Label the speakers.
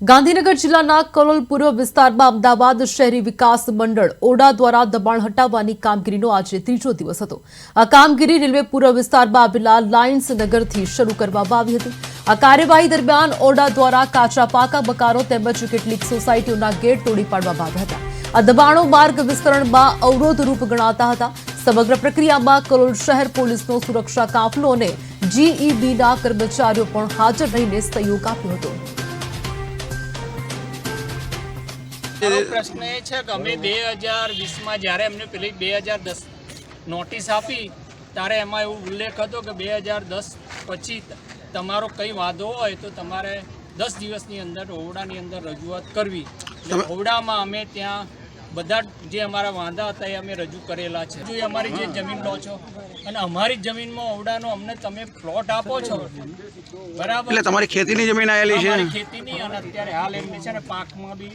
Speaker 1: ગાંધીનગર જિલ્લાના કલોલ પૂર્વ વિસ્તારમાં અમદાવાદ શહેરી વિકાસ મંડળ ઓડા દ્વારા દબાણ હટાવવાની કામગીરીનો આજે ત્રીજો દિવસ હતો। આ કામગીરી રેલવે પૂર્વ વિસ્તારમાં આવેલા લાયન્સ નગરથી શરૂ કરવામાં આવી હતી। આ કાર્યવાહી દરમિયાન ઓડા દ્વારા કાચા પાકા મકાનો તેમજ કેટલીક સોસાયટીઓના ગેટ તોડી પાડવામાં આવ્યા હતા। આ દબાણો માર્ગ વિસ્તરણમાં અવરોધરૂપ ગણાતા હતા। સમગ્ર પ્રક્રિયામાં કલોલ શહેર પોલીસનો સુરક્ષા કાફલો અને જીઈબીના કર્મચારીઓ પણ હાજર રહીને સહયોગ આપ્યો હતો।
Speaker 2: प्रश्न ए छे कि अमे 2020 में जयरे अमने पेली 2010 नोटिस आपी त्यारे एमां एवो उल्लेख हतो कि 2010 पछी तमारो कई वादो होय तो तमारे 10 दिवसनी अंदर ओवडानी अंदर रजूआत करवी। ओवडामां अमे त्यां बधा जे अमारा वांधा हता ए अमे रजू करेला छे। जो अमारी जे जमीन लो छो अने अमारी जमीनमां ओवडानो अमने तमे प्लॉट आपो छो बराबर,
Speaker 3: એટલે તમારી ખેતીની જમીન આવેલી છે?
Speaker 2: અમારી ખેતીની અને અત્યારે હાલ એમની છે ને પાકમાં બી